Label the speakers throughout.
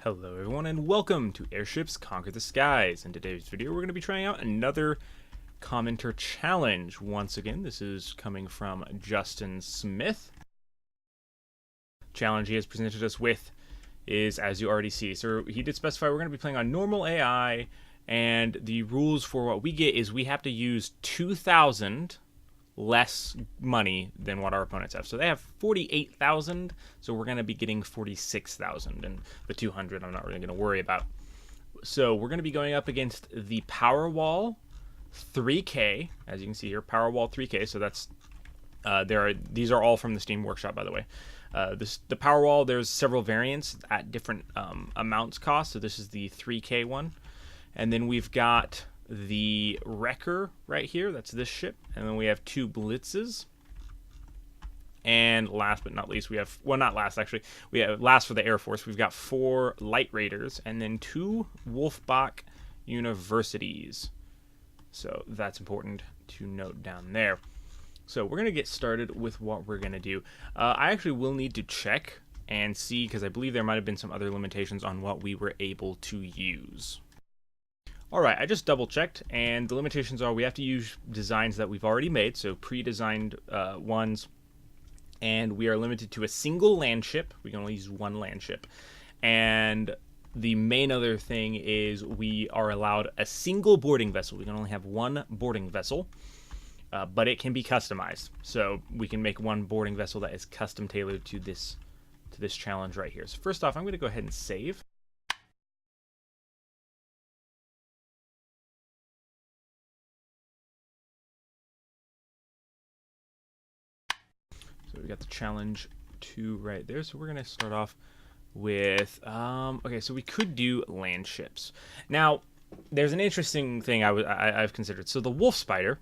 Speaker 1: Hello everyone and welcome to Airships Conquer the Skies. In today's video we're going to be trying out another commenter challenge. Once again, this is coming from Justin Smith. Challenge he has presented us with is, as you already see, so he did specify we're going to be playing on normal AI, and the rules for what we get is we have to use 2,000 less money than what our opponents have. So they have 48,000, so we're going to be getting 46,000, and the 200 I'm not really going to worry about. So we're going to be going up against the Powerwall 3K, as you can see here, Powerwall 3K. So that's these are all from the Steam Workshop, by the way. The Powerwall, there's several variants at different amounts cost. So this is the 3K one, and then we've got the Wrecker right here, that's this ship, and then we have 2 Blitzes, and last but not least we have, well, not last actually, we have last for the Air Force, we've got 4 Light Raiders and then 2 Wolfbach Universities. So that's important to note down there. So we're gonna get started with what we're gonna do. I actually will need to check and see, because I believe there might have been some other limitations on what we were able to use. Alright, I just double checked, and the limitations are we have to use designs that we've already made, so pre-designed ones, and we are limited to a single land ship. We can only use 1 land ship. And the main other thing is we are allowed a single boarding vessel. We can only have 1 boarding vessel, but it can be customized. So we can make 1 boarding vessel that is custom tailored to this challenge right here. So first off, I'm going to go ahead and save. So we got the challenge 2 right there. So we're going to start off with, okay, so we could do land ships. Now, there's an interesting thing I've considered. So the Wolf Spider,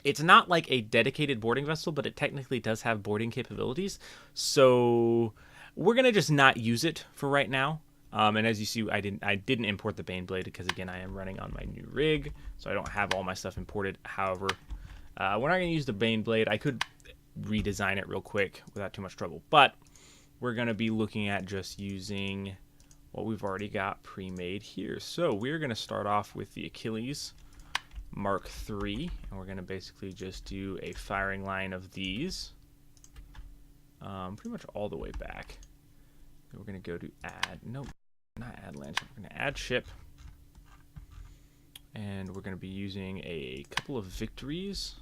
Speaker 1: it's not like a dedicated boarding vessel, but it technically does have boarding capabilities. So we're going to just not use it for right now. And as you see, I didn't import the Baneblade because, again, I am running on my new rig, so I don't have all my stuff imported. However, we're not going to use the Baneblade. I could redesign it real quick without too much trouble, but we're going to be looking at just using what we've already got pre-made here. So we're going to start off with the Achilles Mark III, and we're going to basically just do a firing line of these pretty much all the way back. Then we're going to go to add, nope, not add land ship, we're going to add ship, and we're going to be using a couple of victories,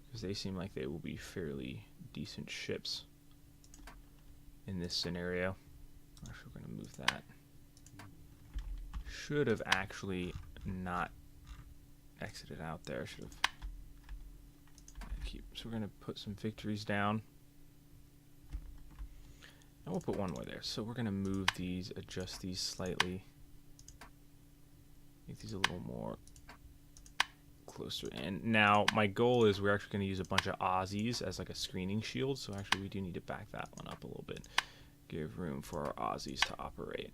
Speaker 1: because they seem like they will be fairly decent ships in this scenario. Actually, we're going to move that. Should have actually not exited out there. Should have. So we're going to put some victories down. And we'll put 1 more there. So we're going to move these, adjust these slightly. Make these a little more closer in. Now my goal is we're actually going to use a bunch of Aussies as like a screening shield, so actually we do need to back that one up a little bit, give room for our Aussies to operate.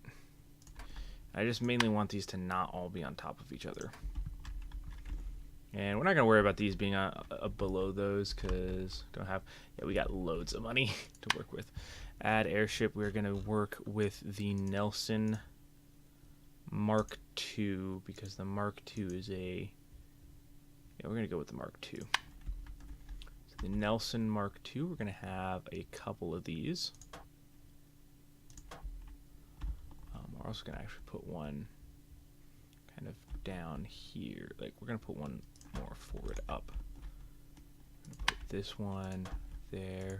Speaker 1: I just mainly want these to not all be on top of each other, and we're not going to worry about these being below those because we got loads of money to work with. Add airship, we're going to work with the Nelson Mark II, because the Mark II is a, yeah, we're going to go with the Mark II. So the Nelson Mark II, we're going to have a couple of these. We're also going to actually put 1 kind of down here. Like, we're going to put 1 more forward up. I'm going to put this one there.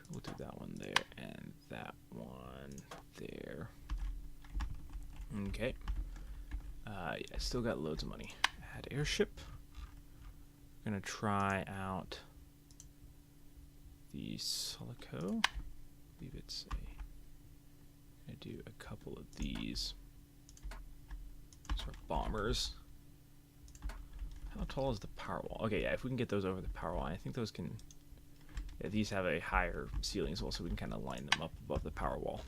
Speaker 1: We'll do that one there and that one there. Okay. Yeah, still got loads of money. Add airship. I'm gonna try out the Solico. I believe it's a. I'm gonna do a couple of these. These are bombers. How tall is the Powerwall? Okay, yeah, if we can get those over the Powerwall, I think those can. Yeah, these have a higher ceiling as well, so we can kind of line them up above the Powerwall.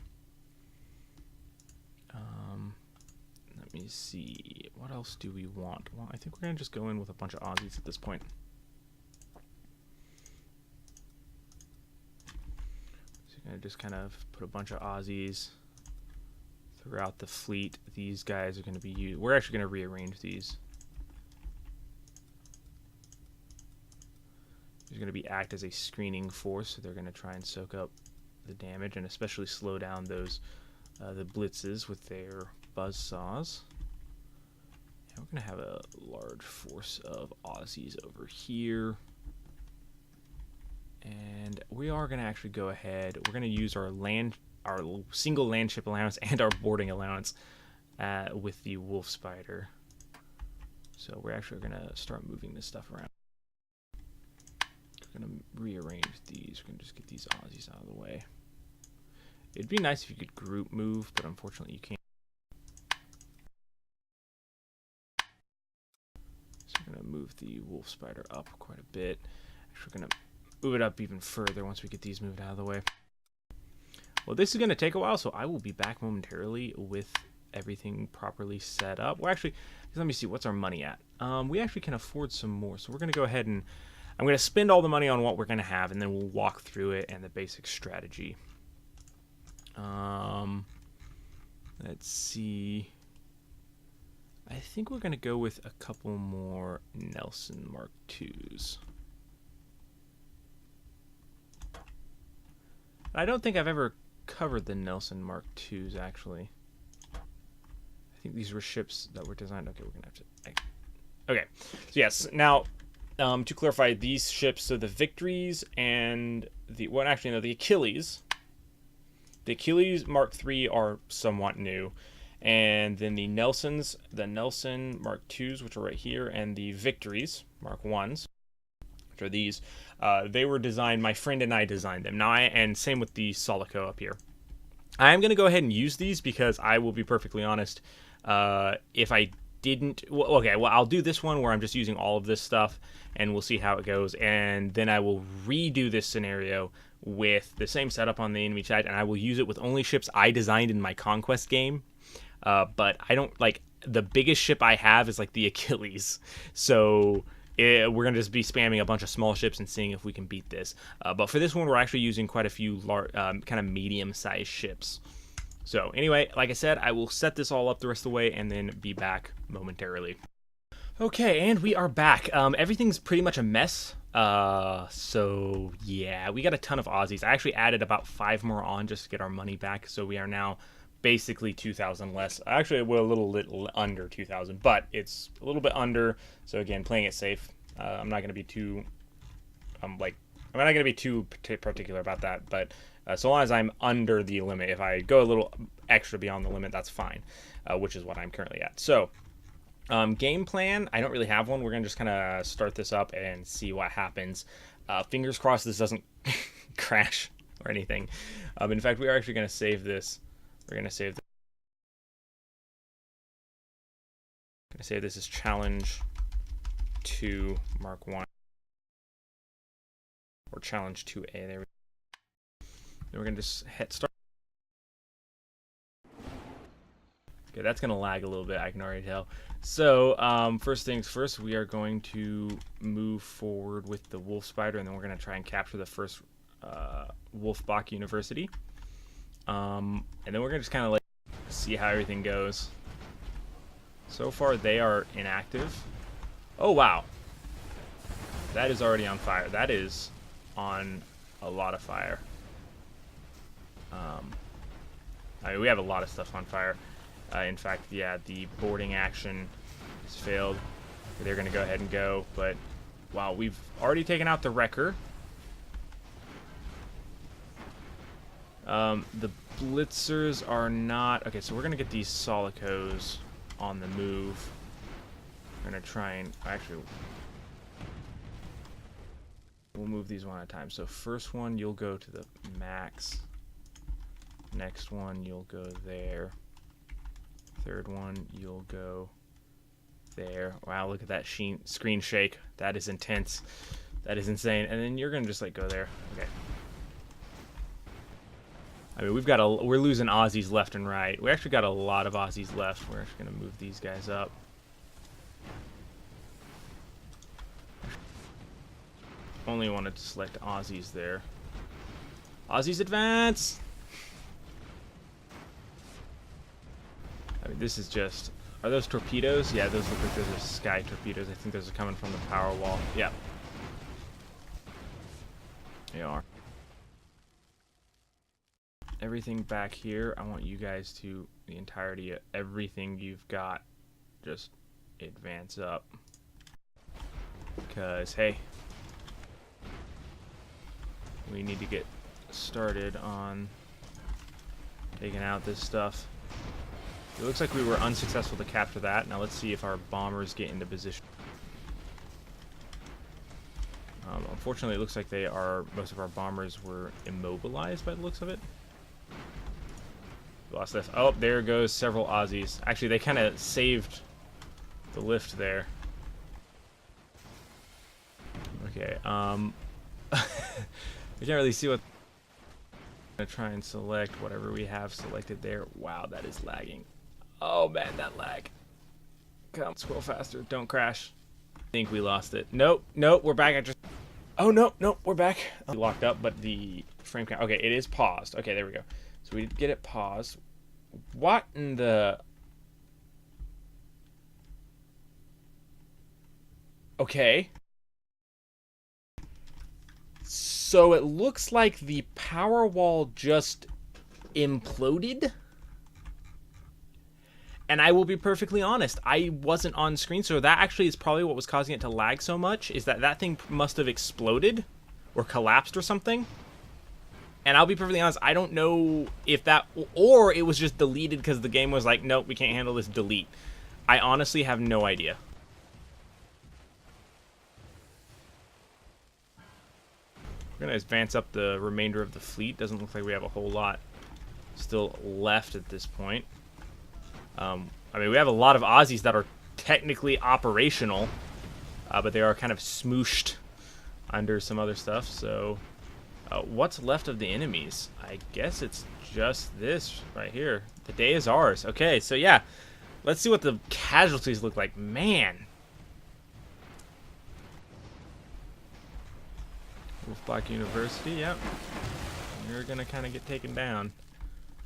Speaker 1: Let me see, what else do we want? Well, I think we're going to just go in with a bunch of Aussies at this point. So you're going to just kind of put a bunch of Aussies throughout the fleet. These guys are going to be used. We're actually going to rearrange these. They're going to be act as a screening force, so they're going to try and soak up the damage and especially slow down those the blitzes with their buzzsaws. And we're going to have a large force of Aussies over here. And we are going to actually go ahead. We're going to use our single land ship allowance and our boarding allowance with the Wolf Spider. So we're actually going to start moving this stuff around. We're going to rearrange these. We're going to just get these Aussies out of the way. It'd be nice if you could group move, but unfortunately you can't. So we're going to move the Wolf Spider up quite a bit. Actually, we're going to move it up even further once we get these moved out of the way. Well, this is going to take a while, so I will be back momentarily with everything properly set up. Well, actually, let me see, what's our money at? We actually can afford some more, so we're going to go ahead and I'm going to spend all the money on what we're going to have, and then we'll walk through it and the basic strategy. Let's see. I think we're going to go with a couple more Nelson Mark IIs. I don't think I've ever covered the Nelson Mark IIs, actually. I think these were ships that were designed. Okay, we're going to have to... Okay, so yes, now... to clarify, these ships, so the Victories and the... Well, actually, no, the Achilles. The Achilles Mark III are somewhat new. And then the Nelsons, the Nelson Mark IIs, which are right here, and the Victories, Mark Is, which are these, they were designed, my friend and I designed them. Now, and same with the Solico up here. I'm going to go ahead and use these because I will be perfectly honest, if I didn't... Well, okay, well, I'll do this one where I'm just using all of this stuff, and we'll see how it goes, and then I will redo this scenario with the same setup on the enemy side, and I will use it with only ships I designed in my Conquest game, but I don't, like, the biggest ship I have is, like, the Achilles, so we're going to just be spamming a bunch of small ships and seeing if we can beat this, but for this one, we're actually using quite a few kind of medium-sized ships. So anyway, like I said, I will set this all up the rest of the way and then be back momentarily. Okay, and we are back. Everything's pretty much a mess. So yeah, we got a ton of Aussies. I actually added about 5 more on just to get our money back. So we are now basically 2,000 less. Actually, we're a little under 2,000, but it's a little bit under. So again, playing it safe. I'm not going to be too, I'm not going to be too particular about that, but so long as I'm under the limit, if I go a little extra beyond the limit, that's fine, which is what I'm currently at. So, game plan, I don't really have one. We're going to just kind of start this up and see what happens. Fingers crossed this doesn't crash or anything. In fact, we are actually going to save this. We're going to save this. I'm going to save this as Challenge 2 Mark 1. Or Challenge 2A. There we go. Then we're going to just hit start. Okay, that's going to lag a little bit, I can already tell. So, first things first, we are going to move forward with the Wolf Spider, and then we're going to try and capture the first Wolfbach University. And then we're going to just kind of like see how everything goes. So far, they are inactive. Oh, wow. That is already on fire. That is on a lot of fire. I mean, we have a lot of stuff on fire. In fact, yeah, the boarding action has failed. They're going to go ahead and go, but wow, we've already taken out the wrecker. The blitzers are not... Okay, so we're going to get these Solicos on the move. We're going to try and... Actually, we'll move these one at a time. So first one, you'll go to the max. Next one, you'll go there. Third one, you'll go there. Wow, look at that screen shake. That is intense. That is insane. And then you're gonna just like go there. Okay. I mean, we're losing Aussies left and right. We actually got a lot of Aussies left. We're actually gonna move these guys up. Only wanted to select Aussies there. Aussies advance! This is just... Are those torpedoes? Yeah, those look like those are sky torpedoes. I think those are coming from the power wall. Yep. They are. Everything back here, I want you guys to, the entirety of everything you've got, just advance up. Because, hey, we need to get started on taking out this stuff. It looks like we were unsuccessful to capture that. Now let's see if our bombers get into position. Unfortunately, it looks like most of our bombers were immobilized by the looks of it. We lost this. Oh, there goes several Aussies. Actually, they kind of saved the lift there. Okay, I can't really see what... I'm going to try and select whatever we have selected there. Wow, that is lagging. Oh man, that lag. Come, scroll faster. Don't crash. I think we lost it. Nope, nope, we're back. Oh, no, no, we're back. Locked up, but the frame count... Okay, it is paused. Okay, there we go. So we did get it paused. What in the... Okay. So it looks like the power wall just imploded. And I will be perfectly honest, I wasn't on screen, so that actually is probably what was causing it to lag so much, is that that thing must have exploded or collapsed or something. And I'll be perfectly honest, I don't know if that, or it was just deleted because the game was like, nope, we can't handle this, delete. I honestly have no idea. We're going to advance up the remainder of the fleet. Doesn't look like we have a whole lot still left at this point. I mean, we have a lot of Aussies that are technically operational, but they are kind of smooshed under some other stuff. So, what's left of the enemies? I guess it's just this right here. The day is ours. Okay, so yeah, let's see what the casualties look like. Man. Wolfbach University, yep. You're going to kind of get taken down.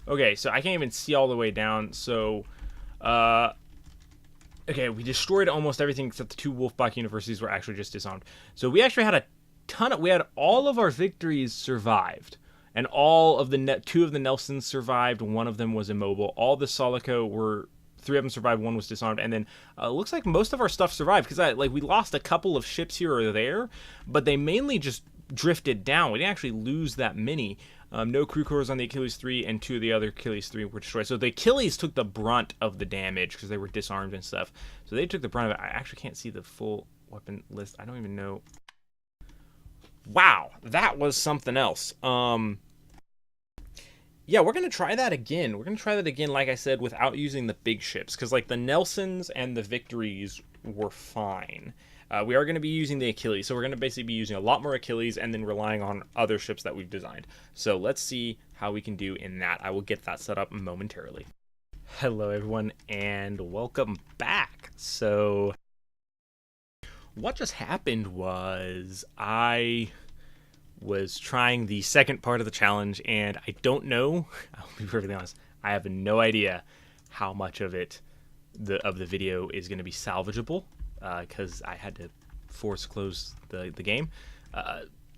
Speaker 1: Okay, so I can't even see all the way down, so... okay, we destroyed almost everything except the two Wolfbach Universities were actually just disarmed. So we actually had a ton of... We had all of our victories survived. And all of the... Two of the Nelsons survived, one of them was immobile. All the Solico were... 3 of them survived, 1 was disarmed, and then looks like most of our stuff survived, because we lost a couple of ships here or there, but they mainly just drifted down. We didn't actually lose that many. No crew cores on the Achilles 3, and 2 of the other Achilles 3 were destroyed. So the Achilles took the brunt of the damage because they were disarmed and stuff. So they took the brunt of it. I actually can't see the full weapon list. I don't even know. Wow, that was something else. Yeah, we're going to try that again. We're going to try that again, like I said, without using the big ships. Because, like, the Nelsons and the Victories were fine. We are going to be using the Achilles. So we're going to basically be using a lot more Achilles and then relying on other ships that we've designed. So let's see how we can do in that. I will get that set up momentarily. Hello, everyone, and welcome back. So what just happened was I was trying the second part of the challenge, and I don't know, I'll be perfectly honest, I have no idea how much of it, of the video is going to be salvageable, because I had to force close the game.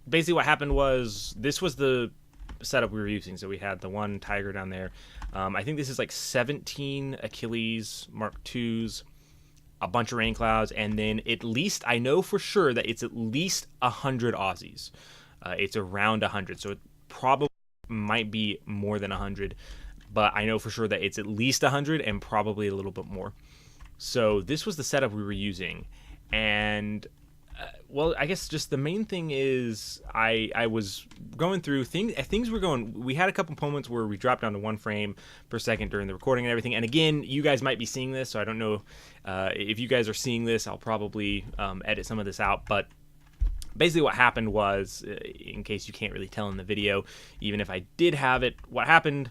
Speaker 1: Basically what happened was, this was the setup we were using, so we had the one Tiger down there. I think this is like 17 Achilles Mark IIs, a bunch of rain clouds, and then at least, I know for sure that it's at least 100 Aussies. It's around 100, so it probably might be more than 100, but I know for sure that it's at least 100 and probably a little bit more. So this was the setup we were using, and well, I guess just the main thing is I was going through things were going. We had a couple moments where we dropped down to 1 frame per second during the recording and everything. And again, you guys might be seeing this, so I don't know if you guys are seeing this. I'll probably edit some of this out, but basically what happened was, in case you can't really tell in the video, even if I did have it, what happened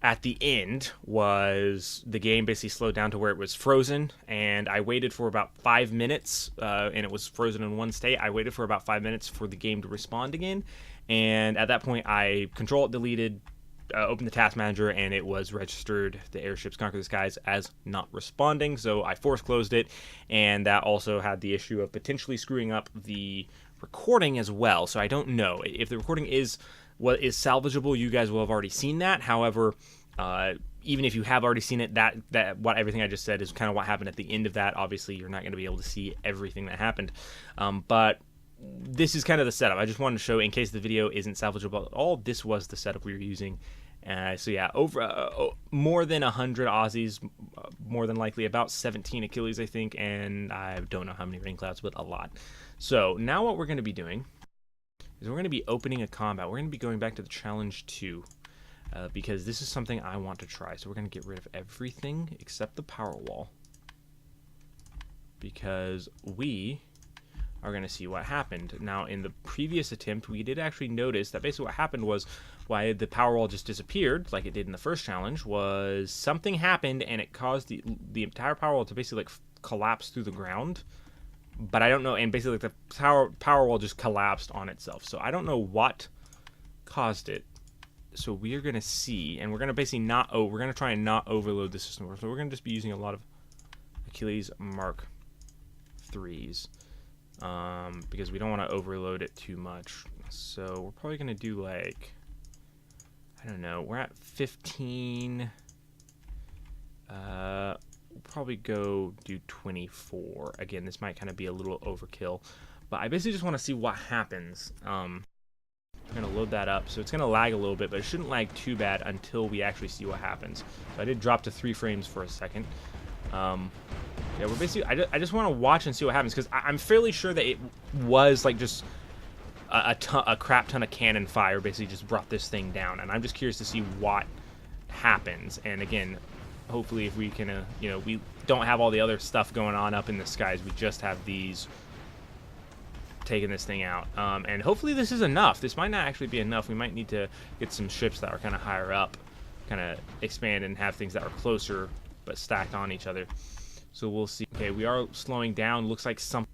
Speaker 1: at the end was the game basically slowed down to where it was frozen, and I waited for about 5 minutes, and it was frozen in one state. I waited for about 5 minutes for the game to respond again, and at that point I Control-Alt-Deleted opened the task manager, and it was registered, the Airships Conquer the Skies, as not responding. So I force closed it, and that also had the issue of potentially screwing up the recording as well. So I don't know if the recording is what is salvageable. You guys will have already seen that. However, even if you have already seen it, that what everything I just said is kind of what happened at the end of that. Obviously, you're not going to be able to see everything that happened, but this is kind of the setup. I just wanted to show, in case the video isn't salvageable at all, this was the setup we were using. So yeah, over more than 100 Aussies, more than likely about 17 Achilles, I think, and I don't know how many rain clouds, but a lot. So now what we're going to be doing is we're going to be opening a combat. We're going to be going back to the challenge 2. Because this is something I want to try. So we're going to get rid of everything except the power wall, because we are going to see what happened. Now, in the previous attempt, we did actually notice that basically what happened was, why the power wall just disappeared, like it did in the first challenge, was something happened and it caused the entire power wall to basically like collapse through the ground. But I don't know, and basically like the power wall just collapsed on itself. So I don't know what caused it. So we are going to see, and we're going to basically we're going to try and not overload the system. So we're going to just be using a lot of Achilles Mark 3s, because we don't want to overload it too much. So we're probably going to do like, I don't know, we're at 15. We'll probably go do 24. Again, this might kind of be a little overkill, but I basically just want to see what happens. We're going to load that up. So it's going to lag a little bit, but it shouldn't lag too bad until we actually see what happens. So I did drop to 3 frames for a second. Yeah, we're basically, I just want to watch and see what happens, because I'm fairly sure that it was like just a crap ton of cannon fire basically just brought this thing down. And I'm just curious to see what happens. And again, hopefully if we can, you know, we don't have all the other stuff going on up in the skies. We just have these taking this thing out, and hopefully this is enough. This might not actually be enough. We might need to get some ships that are kind of higher up, kind of expand and have things that are closer but stacked on each other. So we'll see. Okay, we are slowing down. Looks like some.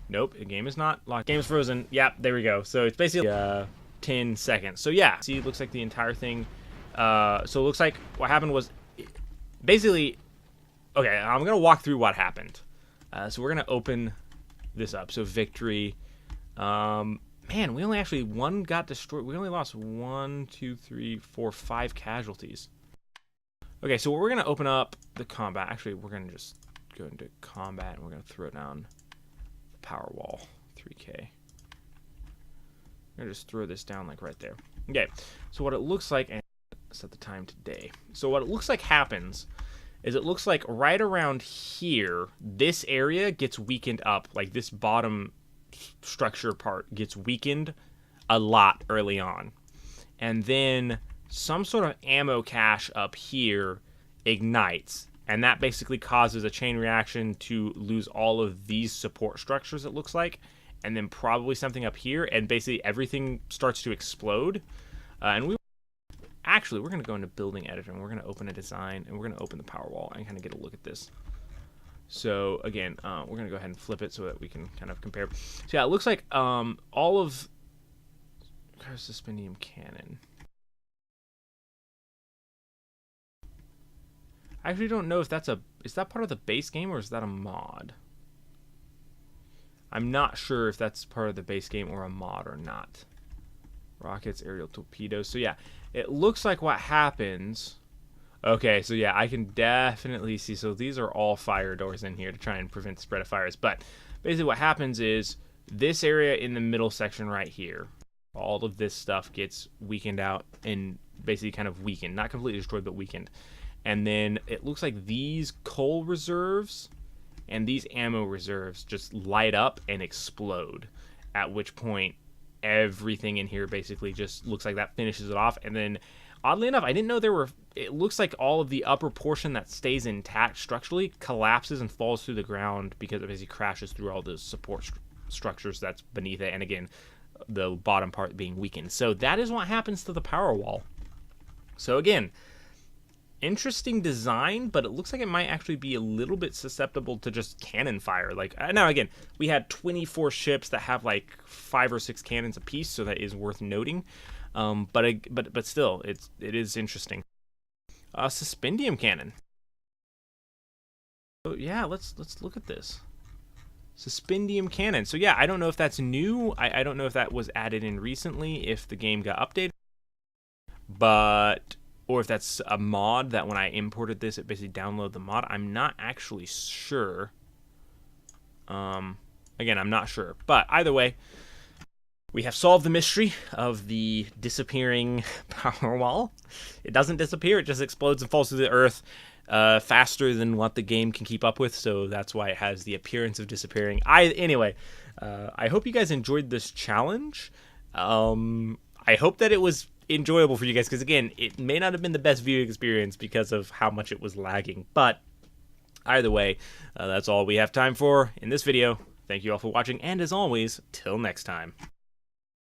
Speaker 1: Nope, the game is not locked. Game is frozen. Yep, there we go. So it's basically 10 seconds. So yeah, see, it looks like the entire thing. So it looks like what happened was basically. Okay, I'm gonna walk through what happened. So we're gonna open this up. So victory. Man, we only actually, one got destroyed. We only lost 1, 2, 3, 4, 5 casualties. Okay, so we're gonna open up the combat. Actually, we're gonna just go into combat and we're gonna throw down the power wall 3K. I'm gonna just throw this down like right there. Okay, so what it looks like, and set the time today. So what it looks like happens is it looks like right around here, this area gets weakened up. Like this bottom structure part gets weakened a lot early on. And then some sort of ammo cache up here ignites. And that basically causes a chain reaction to lose all of these support structures, it looks like. And then probably something up here. And basically everything starts to explode. Actually, we're going to go into building editor and we're going to open a design and we're going to open the power wall and kind of get a look at this. So again, we're going to go ahead and flip it so that we can kind of compare. So yeah, it looks like all of Suspending cannon. I actually don't know if that's is that part of the base game or is that a mod? I'm not sure if that's part of the base game or a mod or not. Rockets, aerial torpedoes. So yeah, it looks like what happens. Okay, so yeah, I can definitely see. So these are all fire doors in here to try and prevent the spread of fires. But basically what happens is this area in the middle section right here, all of this stuff gets weakened out and basically kind of weakened. Not completely destroyed, but weakened. And then it looks like these coal reserves and these ammo reserves just light up and explode. At which point everything in here basically just looks like that finishes it off. And then oddly enough, I didn't know there were, it looks like all of the upper portion that stays intact structurally collapses and falls through the ground because it basically crashes through all those support structures that's beneath it. And again, the bottom part being weakened. So that is what happens to the power wall. So again, interesting design, but it looks like it might actually be a little bit susceptible to just cannon fire. Like now again, we had 24 ships that have like 5 or 6 cannons apiece, so that is worth noting. But still, it is interesting. Suspendium cannon. So yeah, let's look at this. Suspendium cannon. So yeah, I don't know if that's new. I don't know if that was added in recently, if the game got updated, but or if that's a mod that when I imported this, it basically downloaded the mod. I'm not actually sure. Again, I'm not sure, but either way, we have solved the mystery of the disappearing power wall. It doesn't disappear; it just explodes and falls to the earth faster than what the game can keep up with. So that's why it has the appearance of disappearing. Anyway, I hope you guys enjoyed this challenge. I hope that it was enjoyable for you guys, because again, it may not have been the best viewing experience because of how much it was lagging. But either way, that's all we have time for in this video. Thank you all for watching, and as always, till next time.